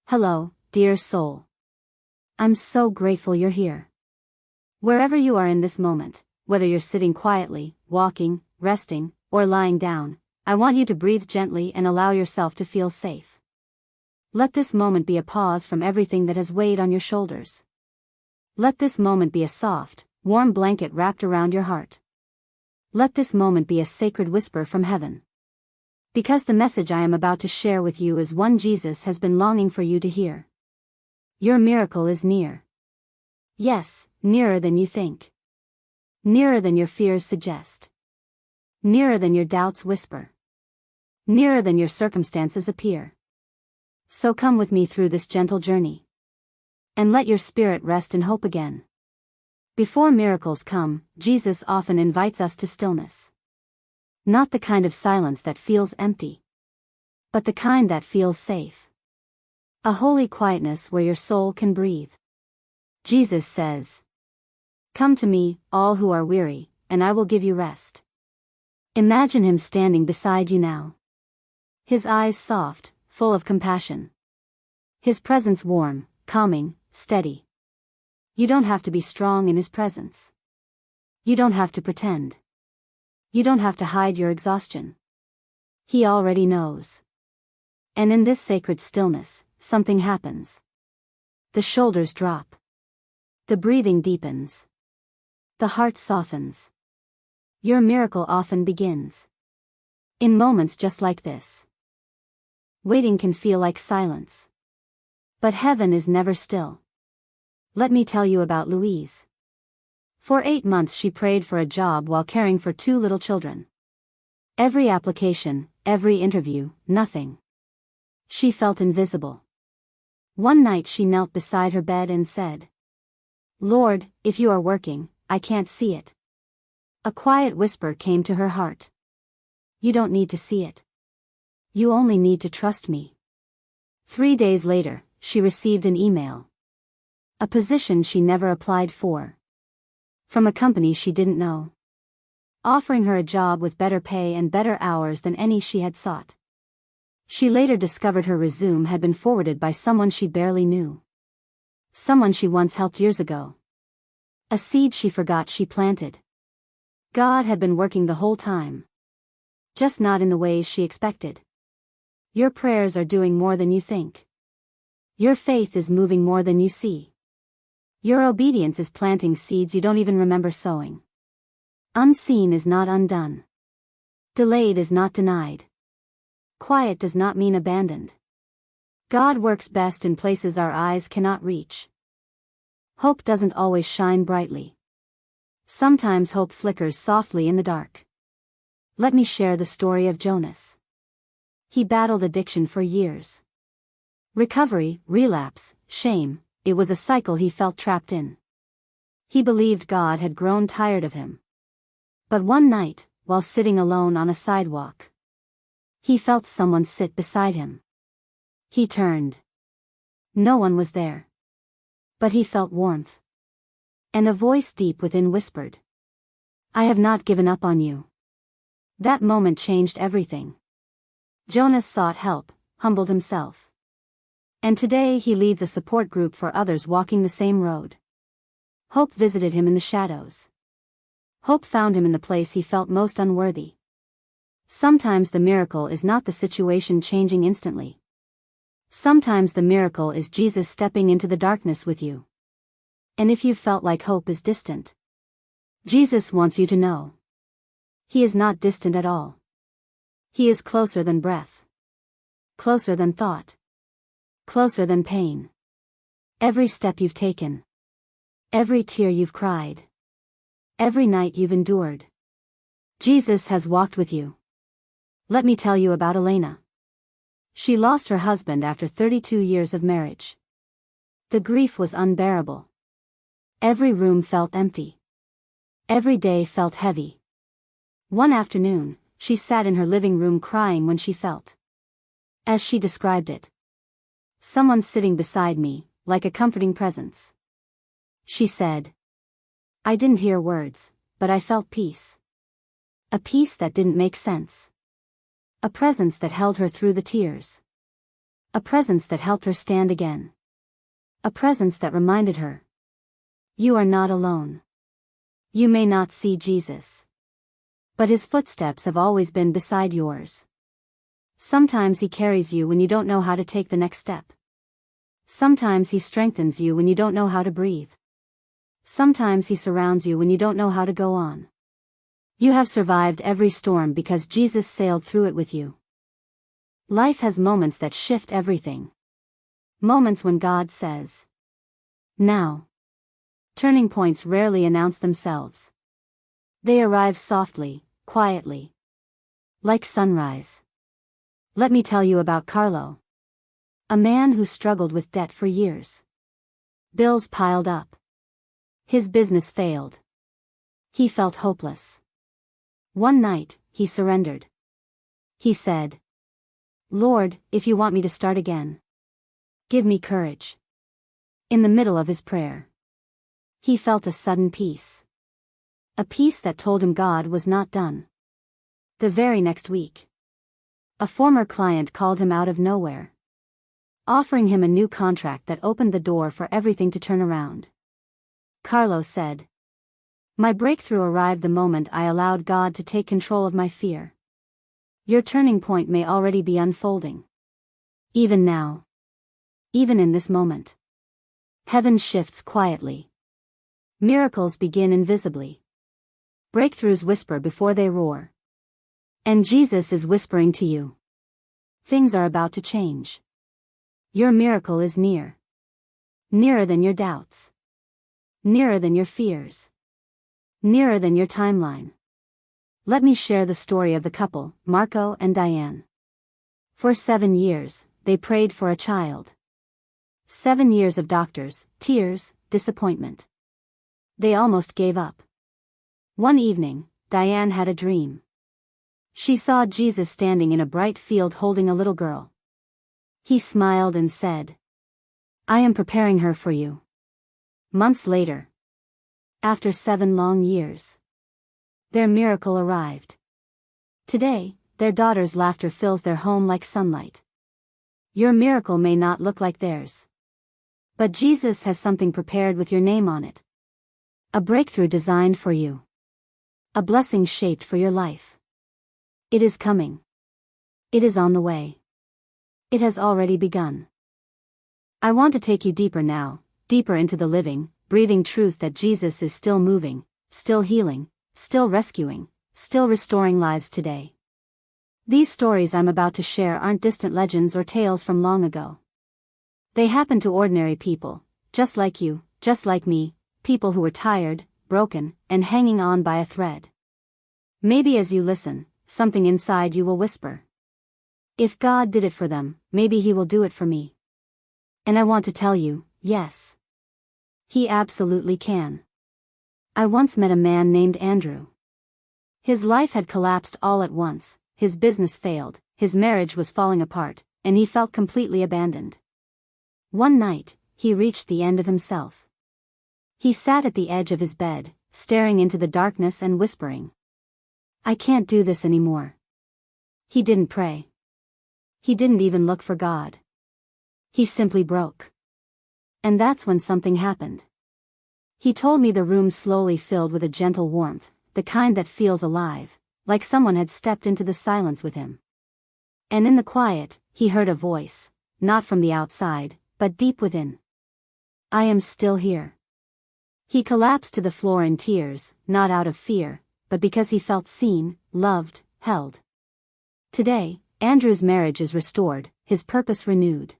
Hello, dear soul. I'm so grateful you're here. Wherever you are in this moment, whether you're sitting quietly, walking, resting, or lying down, I want you to breathe gently and allow yourself to feel safe. Let this moment be a pause from everything that has weighed on your shoulders. Let this moment be a soft, warm blanket wrapped around your heart. Let this moment be a sacred whisper from heaven. Because the message I am about to share with you is one Jesus has been longing for you to hear. Your miracle is near. Yes, nearer than you think. Nearer than your fears suggest. Nearer than your doubts whisper. Nearer than your circumstances appear. So come with me through this gentle journey. And let your spirit rest in hope again. Before miracles come, Jesus often invites us to stillness. Not the kind of silence that feels empty, but the kind that feels safe. A holy quietness where your soul can breathe. Jesus says, "Come to me, all who are weary, and I will give you rest." Imagine him standing beside you now. His eyes soft, full of compassion. His presence warm, calming, steady. You don't have to be strong in his presence. You don't have to pretend. You don't have to hide your exhaustion. He already knows. And in this sacred stillness, something happens. The shoulders drop. The breathing deepens. The heart softens. Your miracle often begins in moments just like this. Waiting can feel like silence. But heaven is never still. Let me tell you about Louise. For 8 months she prayed for a job while caring for 2 little children. Every application, every interview, nothing. She felt invisible. One night she knelt beside her bed and said, "Lord, if you are working, I can't see it." A quiet whisper came to her heart. "You don't need to see it. You only need to trust me." 3 days later, she received an email. A position she never applied for. From a company she didn't know. Offering her a job with better pay and better hours than any she had sought. She later discovered her resume had been forwarded by someone she barely knew. Someone she once helped years ago. A seed she forgot she planted. God had been working the whole time. Just not in the ways she expected. Your prayers are doing more than you think. Your faith is moving more than you see. Your obedience is planting seeds you don't even remember sowing. Unseen is not undone. Delayed is not denied. Quiet does not mean abandoned. God works best in places our eyes cannot reach. Hope doesn't always shine brightly. Sometimes hope flickers softly in the dark. Let me share the story of Jonas. He battled addiction for years. Recovery, relapse, shame. It was a cycle he felt trapped in. He believed God had grown tired of him. But one night, while sitting alone on a sidewalk, he felt someone sit beside him. He turned. No one was there. But he felt warmth. And a voice deep within whispered, "I have not given up on you." That moment changed everything. Jonas sought help, humbled himself. And today he leads a support group for others walking the same road. Hope visited him in the shadows. Hope found him in the place he felt most unworthy. Sometimes the miracle is not the situation changing instantly. Sometimes the miracle is Jesus stepping into the darkness with you. And if you felt like hope is distant, Jesus wants you to know. He is not distant at all. He is closer than breath. Closer than thought. Closer than pain. Every step you've taken. Every tear you've cried. Every night you've endured. Jesus has walked with you. Let me tell you about Elena. She lost her husband after 32 years of marriage. The grief was unbearable. Every room felt empty. Every day felt heavy. One afternoon, she sat in her living room crying when she felt, as she described it, someone sitting beside me, like a comforting presence. She said, "I didn't hear words, but I felt peace. A peace that didn't make sense. A presence that held her through the tears." A presence that helped her stand again. A presence that reminded her. You are not alone. You may not see Jesus, but his footsteps have always been beside yours. Sometimes he carries you when you don't know how to take the next step. Sometimes he strengthens you when you don't know how to breathe. Sometimes he surrounds you when you don't know how to go on. You have survived every storm because Jesus sailed through it with you. Life has moments that shift everything. Moments when God says, now. Turning points rarely announce themselves. They arrive softly, quietly. Like sunrise. Let me tell you about Carlo. A man who struggled with debt for years. Bills piled up. His business failed. He felt hopeless. One night, he surrendered. He said, Lord, if you want me to start again, give me courage. In the middle of his prayer, he felt a sudden peace. A peace that told him God was not done. The very next week, a former client called him out of nowhere, offering him a new contract that opened the door for everything to turn around. Carlo said, my breakthrough arrived the moment I allowed God to take control of my fear. Your turning point may already be unfolding. Even now. Even in this moment. Heaven shifts quietly. Miracles begin invisibly. Breakthroughs whisper before they roar. And Jesus is whispering to you. Things are about to change. Your miracle is near. Nearer than your doubts. Nearer than your fears. Nearer than your timeline. Let me share the story of the couple, Marco and Diane. For 7 years, they prayed for a child. 7 years of doctors, tears, disappointment. They almost gave up. One evening, Diane had a dream. She saw Jesus standing in a bright field holding a little girl. He smiled and said, I am preparing her for you. Months later, after 7 long years, their miracle arrived. Today, their daughter's laughter fills their home like sunlight. Your miracle may not look like theirs, but Jesus has something prepared with your name on it. A breakthrough designed for you. A blessing shaped for your life. It is coming. It is on the way. It has already begun. I want to take you deeper now, deeper into the living, breathing truth that Jesus is still moving, still healing, still rescuing, still restoring lives today. These stories I'm about to share aren't distant legends or tales from long ago. They happen to ordinary people, just like you, just like me, people who were tired, broken, and hanging on by a thread. Maybe as you listen, something inside you will whisper. If God did it for them, maybe He will do it for me. And I want to tell you, yes. He absolutely can. I once met a man named Andrew. His life had collapsed all at once, his business failed, his marriage was falling apart, and he felt completely abandoned. One night, he reached the end of himself. He sat at the edge of his bed, staring into the darkness and whispering, I can't do this anymore. He didn't pray. He didn't even look for God. He simply broke. And that's when something happened. He told me the room slowly filled with a gentle warmth, the kind that feels alive, like someone had stepped into the silence with him. And in the quiet, he heard a voice, not from the outside, but deep within. I am still here. He collapsed to the floor in tears, not out of fear, but because he felt seen, loved, held. Today, Andrew's marriage is restored, his purpose renewed.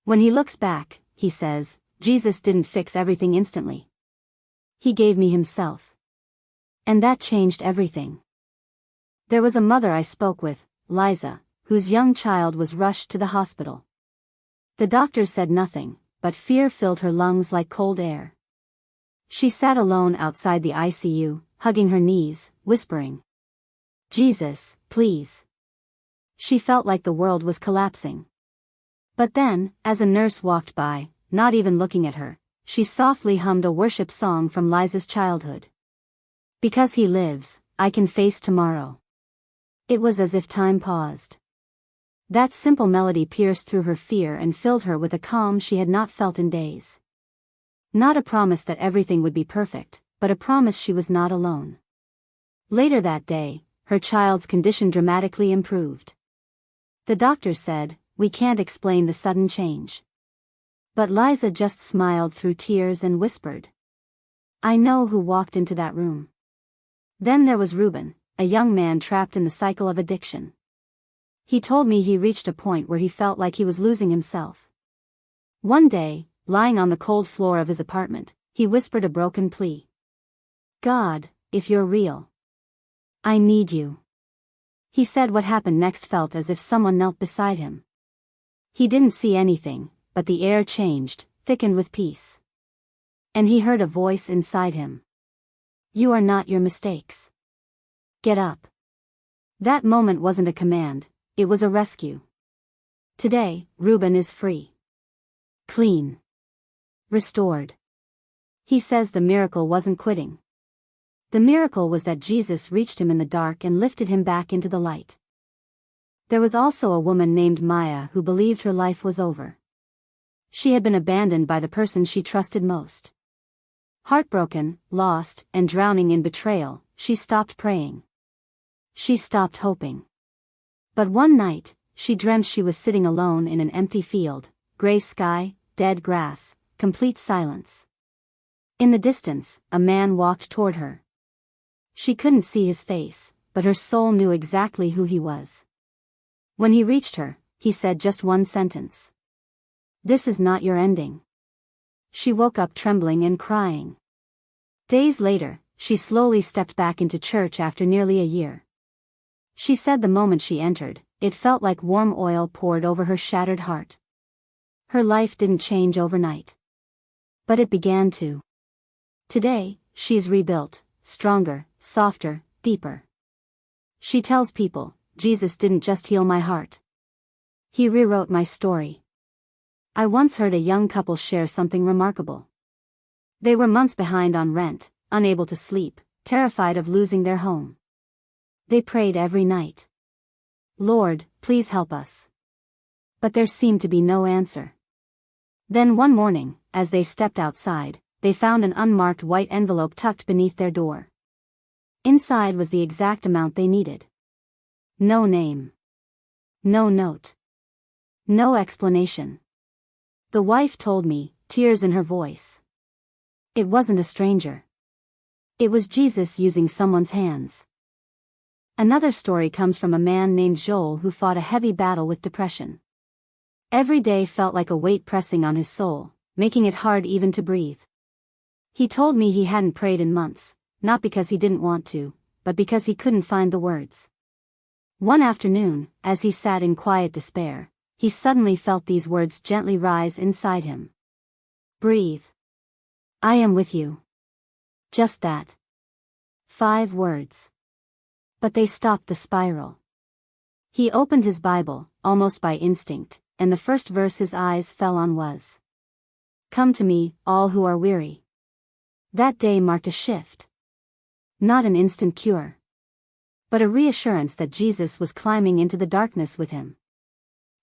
When he looks back, he says, Jesus didn't fix everything instantly. He gave me himself. And that changed everything. There was a mother I spoke with, Liza, whose young child was rushed to the hospital. The doctors said nothing, but fear filled her lungs like cold air. She sat alone outside the ICU, hugging her knees, whispering, Jesus, please. She felt like the world was collapsing. But then, as a nurse walked by, not even looking at her, she softly hummed a worship song from Liza's childhood. Because he lives, I can face tomorrow. It was as if time paused. That simple melody pierced through her fear and filled her with a calm she had not felt in days. Not a promise that everything would be perfect, but a promise she was not alone. Later that day, her child's condition dramatically improved. The doctor said, "We can't explain the sudden change." But Liza just smiled through tears and whispered, "I know who walked into that room." Then there was Reuben, a young man trapped in the cycle of addiction. He told me he reached a point where he felt like he was losing himself. One day, lying on the cold floor of his apartment, he whispered a broken plea. "God, if you're real, I need you." He said what happened next felt as if someone knelt beside him. He didn't see anything, but the air changed, thickened with peace. And he heard a voice inside him. "You are not your mistakes. Get up." That moment wasn't a command, it was a rescue. Today, Reuben is free. Clean. Restored. He says the miracle wasn't quitting. The miracle was that Jesus reached him in the dark and lifted him back into the light. There was also a woman named Maya who believed her life was over. She had been abandoned by the person she trusted most. Heartbroken, lost, and drowning in betrayal, she stopped praying. She stopped hoping. But one night, she dreamt she was sitting alone in an empty field, gray sky, dead grass, complete silence. In the distance, a man walked toward her. She couldn't see his face, but her soul knew exactly who he was. When he reached her, he said just one sentence. "This is not your ending." She woke up trembling and crying. Days later, she slowly stepped back into church after nearly a year. She said the moment she entered, it felt like warm oil poured over her shattered heart. Her life didn't change overnight. But it began to. Today, she's rebuilt, stronger, softer, deeper. She tells people, "Jesus didn't just heal my heart. He rewrote my story." I once heard a young couple share something remarkable. They were months behind on rent, unable to sleep, terrified of losing their home. They prayed every night. "Lord, please help us." But there seemed to be no answer. Then one morning, as they stepped outside, they found an unmarked white envelope tucked beneath their door. Inside was the exact amount they needed. No name. No note. No explanation. The wife told me, tears in her voice. It wasn't a stranger. It was Jesus using someone's hands. Another story comes from a man named Joel who fought a heavy battle with depression. Every day felt like a weight pressing on his soul, making it hard even to breathe. He told me he hadn't prayed in months, not because he didn't want to, but because he couldn't find the words. One afternoon, as he sat in quiet despair, he suddenly felt these words gently rise inside him. "Breathe. I am with you." Just that. 5 words. But they stopped the spiral. He opened his Bible, almost by instinct, and the first verse his eyes fell on was, "Come to me, all who are weary." That day marked a shift. Not an instant cure, but a reassurance that Jesus was climbing into the darkness with him.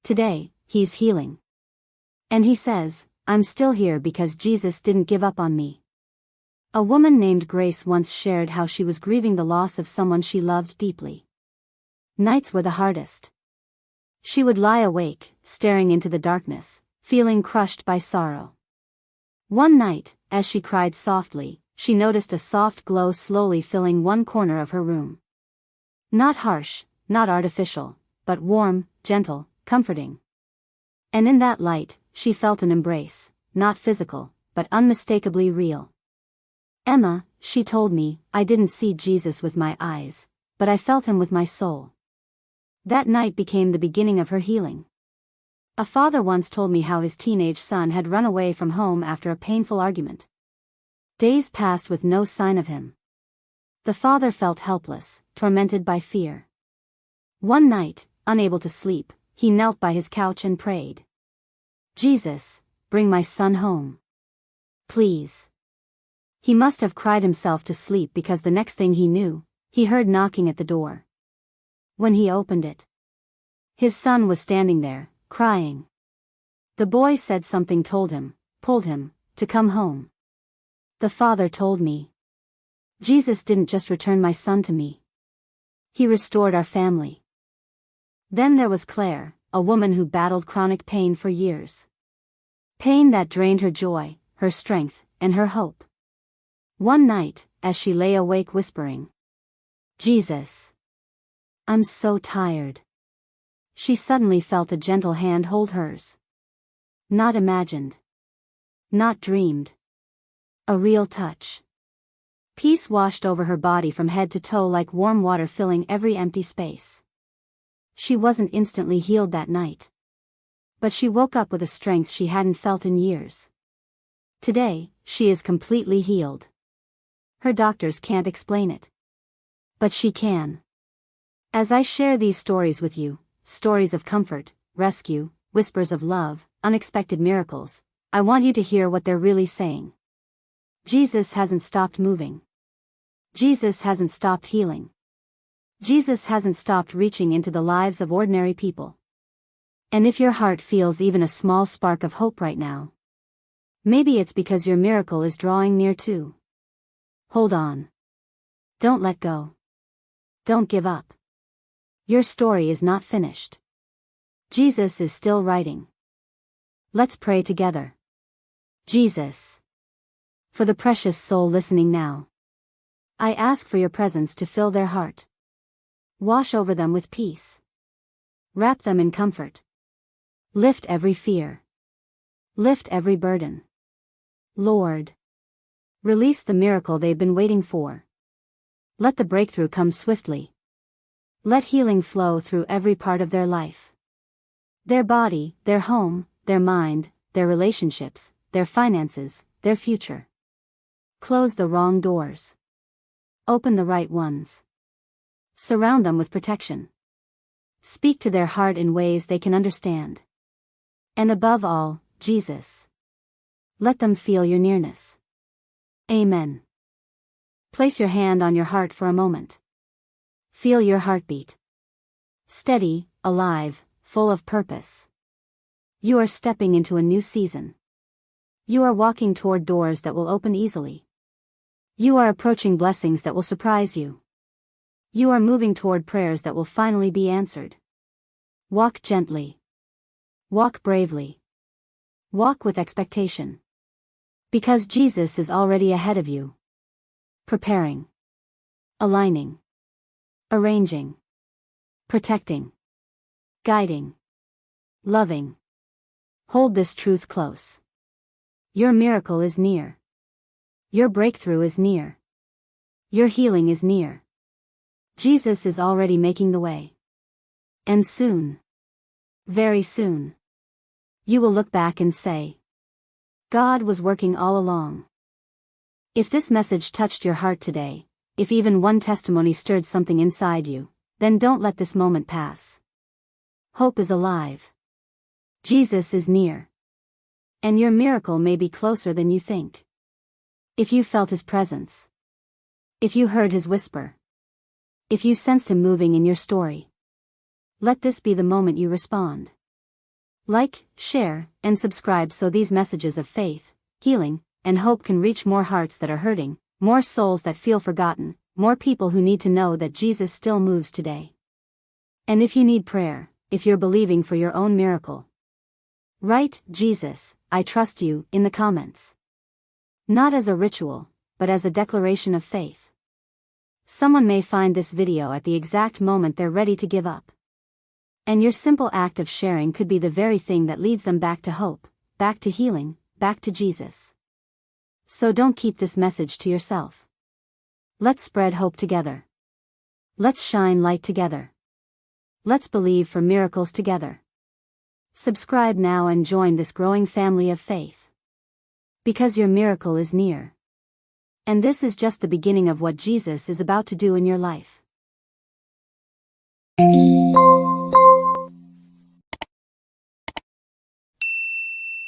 Today, he's healing. And he says, "I'm still here because Jesus didn't give up on me." A woman named Grace once shared how she was grieving the loss of someone she loved deeply. Nights were the hardest. She would lie awake, staring into the darkness, feeling crushed by sorrow. One night, as she cried softly, she noticed a soft glow slowly filling one corner of her room. Not harsh, not artificial, but warm, gentle, comforting. And in that light, she felt an embrace, not physical, but unmistakably real. "Emma," she told me, "I didn't see Jesus with my eyes, but I felt him with my soul." That night became the beginning of her healing. A father once told me how his teenage son had run away from home after a painful argument. Days passed with no sign of him. The father felt helpless, tormented by fear. One night, unable to sleep, he knelt by his couch and prayed. "Jesus, bring my son home. Please." He must have cried himself to sleep because the next thing he knew, he heard knocking at the door. When he opened it, His son was standing there, crying. The boy said something pulled him, to come home. The father told me. Jesus didn't just return my son to me. He restored our family. Then there was Claire, a woman who battled chronic pain for years. Pain that drained her joy, her strength, and her hope. One night, as she lay awake whispering, "Jesus, I'm so tired," she suddenly felt a gentle hand hold hers. Not imagined. Not dreamed. A real touch. Peace washed over her body from head to toe like warm water filling every empty space. She wasn't instantly healed that night. But she woke up with a strength she hadn't felt in years. Today, she is completely healed. Her doctors can't explain it. But she can. As I share these stories with you, stories of comfort, rescue, whispers of love, unexpected miracles, I want you to hear what they're really saying. Jesus hasn't stopped moving. Jesus hasn't stopped healing. Jesus hasn't stopped reaching into the lives of ordinary people. And if your heart feels even a small spark of hope right now, maybe it's because your miracle is drawing near too. Hold on. Don't let go. Don't give up. Your story is not finished. Jesus is still writing. Let's pray together. Jesus. For the precious soul listening now, I ask for your presence to fill their heart. Wash over them with peace. Wrap them in comfort. Lift every fear. Lift every burden. Lord, release the miracle they've been waiting for. Let the breakthrough come swiftly. Let healing flow through every part of their life. Their body, their home, their mind, their relationships, their finances, their future. Close the wrong doors. Open the right ones. Surround them with protection. Speak to their heart in ways they can understand. And above all, Jesus. Let them feel your nearness. Amen. Place your hand on your heart for a moment. Feel your heartbeat. Steady, alive, full of purpose. You are stepping into a new season. You are walking toward doors that will open easily. You are approaching blessings that will surprise you. You are moving toward prayers that will finally be answered. Walk gently. Walk bravely. Walk with expectation. Because Jesus is already ahead of you. Preparing. Aligning. Arranging. Protecting. Guiding. Loving. Hold this truth close. Your miracle is near. Your breakthrough is near. Your healing is near. Jesus is already making the way. And soon, very soon, you will look back and say, God was working all along. If this message touched your heart today, if even one testimony stirred something inside you, then don't let this moment pass. Hope is alive. Jesus is near. And your miracle may be closer than you think. If you felt his presence. If you heard his whisper. If you sensed him moving in your story. Let this be the moment you respond. Like, share, and subscribe so these messages of faith, healing, and hope can reach more hearts that are hurting, more souls that feel forgotten, more people who need to know that Jesus still moves today. And if you need prayer, if you're believing for your own miracle, write, Jesus, I trust you, in the comments. Not as a ritual, but as a declaration of faith. Someone may find this video at the exact moment they're ready to give up. And your simple act of sharing could be the very thing that leads them back to hope, back to healing, back to Jesus. So don't keep this message to yourself. Let's spread hope together. Let's shine light together. Let's believe for miracles together. Subscribe now and join this growing family of faith. Because your miracle is near. And this is just the beginning of what Jesus is about to do in your life.